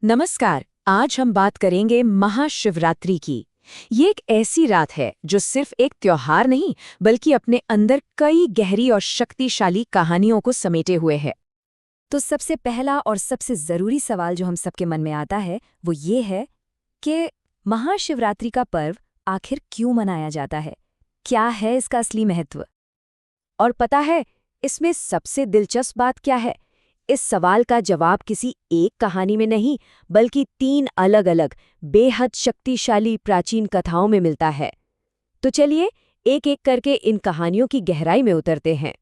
नमस्कार। आज हम बात करेंगे महाशिवरात्रि की। ये एक ऐसी रात है जो सिर्फ एक त्योहार नहीं बल्कि अपने अंदर कई गहरी और शक्तिशाली कहानियों को समेटे हुए है। तो सबसे पहला और सबसे ज़रूरी सवाल जो हम सबके मन में आता है वो ये है कि महाशिवरात्रि का पर्व आखिर क्यों मनाया जाता है? क्या है इसका असली महत्व? और पता है, इसमें सबसे दिलचस्प बात क्या है? इस सवाल का जवाब किसी एक कहानी में नहीं बल्कि 3 अलग-अलग बेहद शक्तिशाली प्राचीन कथाओं में मिलता है। तो चलिए एक-एक करके इन कहानियों की गहराई में उतरते हैं।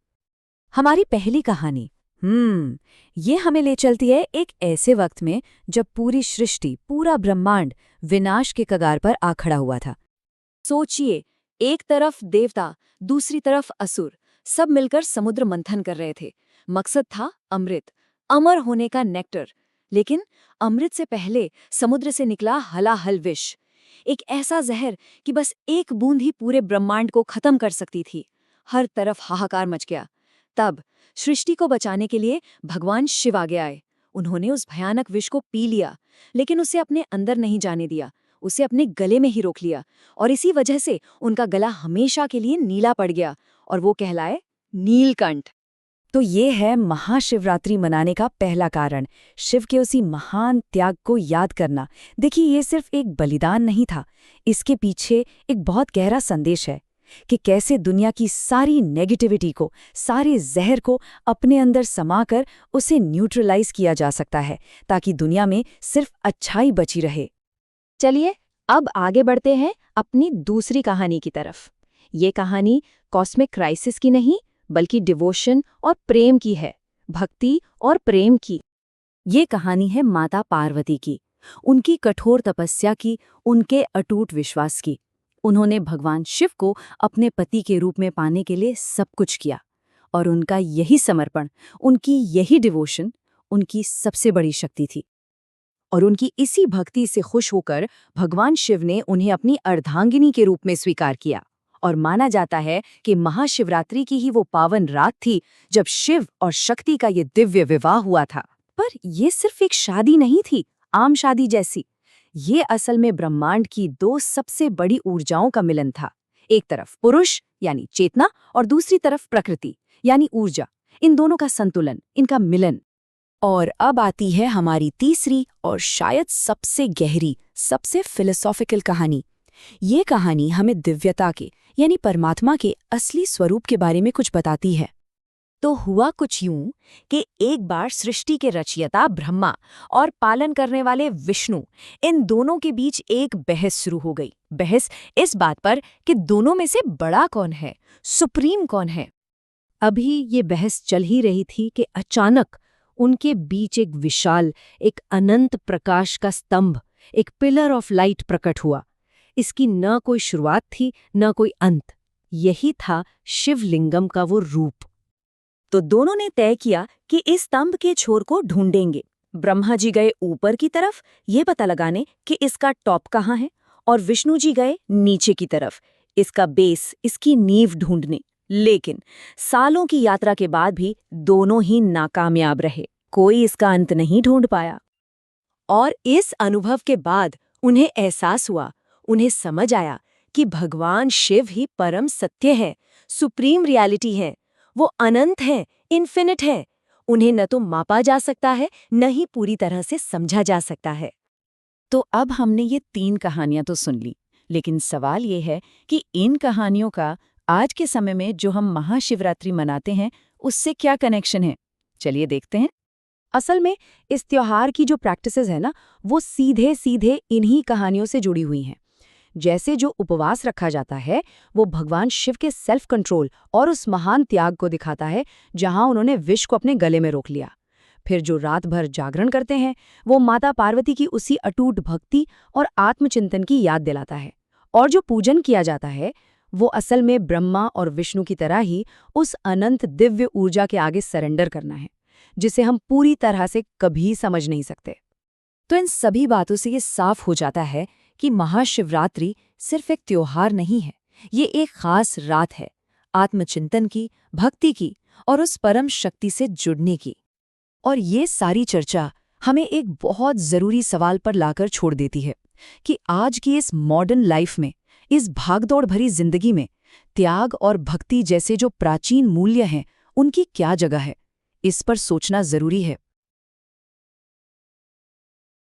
हमारी पहली कहानी ये हमें ले चलती है एक ऐसे वक्त में जब पूरी सृष्टि, पूरा ब्रह्मांड विनाश के कगार पर आ खड़ा हुआ था। सोचिए, एक तरफ देवता, दूसरी तरफ असुर, सब मिलकर समुद्र मंथन कर रहे थे। मकसद था अमृत, अमर होने का नेक्टर। लेकिन अमृत से पहले समुद्र से निकला हलाहल विष, एक ऐसा जहर कि बस एक बूंद ही पूरे ब्रह्मांड को खत्म कर सकती थी। हर तरफ हाहाकार मच गया। तब सृष्टि को बचाने के लिए भगवान शिव आगे आए। उन्होंने उस भयानक विष को पी लिया, लेकिन उसे अपने अंदर नहीं जाने दिया, उसे अपने गले में ही रोक लिया। और इसी वजह से उनका गला हमेशा के लिए नीला पड़ गया और वो कहलाए नीलकंठ। तो ये है महाशिवरात्रि मनाने का पहला कारण, शिव के उसी महान त्याग को याद करना। देखिए, ये सिर्फ एक बलिदान नहीं था, इसके पीछे एक बहुत गहरा संदेश है कि कैसे दुनिया की सारी नेगेटिविटी को, सारे जहर को अपने अंदर समाकर उसे न्यूट्रलाइज किया जा सकता है, ताकि दुनिया में सिर्फ अच्छाई बची रहे। चलिए अब आगे बढ़ते हैं अपनी दूसरी कहानी की तरफ। ये कहानी कॉस्मिक क्राइसिस की नहीं बल्कि डिवोशन और प्रेम की है, भक्ति और प्रेम की। ये कहानी है माता पार्वती की, उनकी कठोर तपस्या की, उनके अटूट विश्वास की। उन्होंने भगवान शिव को अपने पति के रूप में पाने के लिए सब कुछ किया, और उनका यही समर्पण, उनकी यही डिवोशन उनकी सबसे बड़ी शक्ति थी। और उनकी इसी भक्ति से खुश होकर भगवान शिव ने उन्हें अपनी अर्धांगिनी के रूप में स्वीकार किया। और माना जाता है कि महाशिवरात्रि की ही वो पावन रात थी जब शिव और शक्ति का ये दिव्य विवाह हुआ था। पर ये सिर्फ एक शादी नहीं थी, आम शादी जैसी। ये असल में ब्रह्मांड की दो सबसे बड़ी ऊर्जाओं का मिलन था। एक तरफ पुरुष यानी चेतना और दूसरी तरफ प्रकृति यानी ऊर्जा। इन दोनों का संतुलन, इनका मिलन। और अब आती है हमारी तीसरी और शायद सबसे गहरी, सबसे फिलोसॉफिकल कहानी। ये कहानी हमें दिव्यता के यानी परमात्मा के असली स्वरूप के बारे में कुछ बताती है। तो हुआ कुछ यूं कि एक बार सृष्टि के रचयिता ब्रह्मा और पालन करने वाले विष्णु, इन दोनों के बीच एक बहस शुरू हो गई। बहस इस बात पर कि दोनों में से बड़ा कौन है, सुप्रीम कौन है। अभी ये बहस चल ही रही थी कि अचानक उनके बीच एक विशाल, एक अनंत प्रकाश का स्तंभ, एक पिलर ऑफ लाइट प्रकट हुआ। इसकी न कोई शुरुआत थी न कोई अंत। यही था शिवलिंगम का वो रूप। तो दोनों ने तय किया कि इस स्तंभ के छोर को ढूंढेंगे। ब्रह्मा जी गए ऊपर की तरफ ये पता लगाने कि इसका टॉप कहाँ है, और विष्णु जी गए नीचे की तरफ इसका बेस, इसकी नींव ढूंढने। लेकिन सालों की यात्रा के बाद भी दोनों ही नाकामयाब रहे। कोई इसका अंत नहीं ढूंढ पाया। और इस अनुभव के बाद उन्हें एहसास हुआ, उन्हें समझ आया कि भगवान शिव ही परम सत्य है, सुप्रीम रियलिटी है। वो अनंत है, इन्फिनिट है। उन्हें न तो मापा जा सकता है, न ही पूरी तरह से समझा जा सकता है। तो अब हमने ये 3 कहानियां तो सुन ली, लेकिन सवाल ये है कि इन कहानियों का आज के समय में जो हम महाशिवरात्रि मनाते हैं उससे क्या कनेक्शन है? चलिए देखते हैं। असल में इस त्योहार की जो प्रैक्टिसेस है ना, वो सीधे सीधे इन्हीं कहानियों से जुड़ी हुई हैं। जैसे जो उपवास रखा जाता है वो भगवान शिव के सेल्फ कंट्रोल और उस महान त्याग को दिखाता है जहां उन्होंने विष को अपने गले में रोक लिया। फिर जो रात भर जागरण करते हैं वो माता पार्वती की उसी अटूट भक्ति और आत्मचिंतन की याद दिलाता है। और जो पूजन किया जाता है वो असल में ब्रह्मा और विष्णु की तरह ही उस अनंत दिव्य ऊर्जा के आगे सरेंडर करना है, जिसे हम पूरी तरह से कभी समझ नहीं सकते। तो इन सभी बातों से ये साफ हो जाता है कि महाशिवरात्रि सिर्फ एक त्योहार नहीं है, ये एक खास रात है, आत्मचिंतन की, भक्ति की और उस परम शक्ति से जुड़ने की। और ये सारी चर्चा हमें एक बहुत ज़रूरी सवाल पर लाकर छोड़ देती है कि आज की इस मॉडर्न लाइफ में, इस भागदौड़ भरी जिंदगी में त्याग और भक्ति जैसे जो प्राचीन मूल्य हैं, उनकी क्या जगह है। इस पर सोचना ज़रूरी है।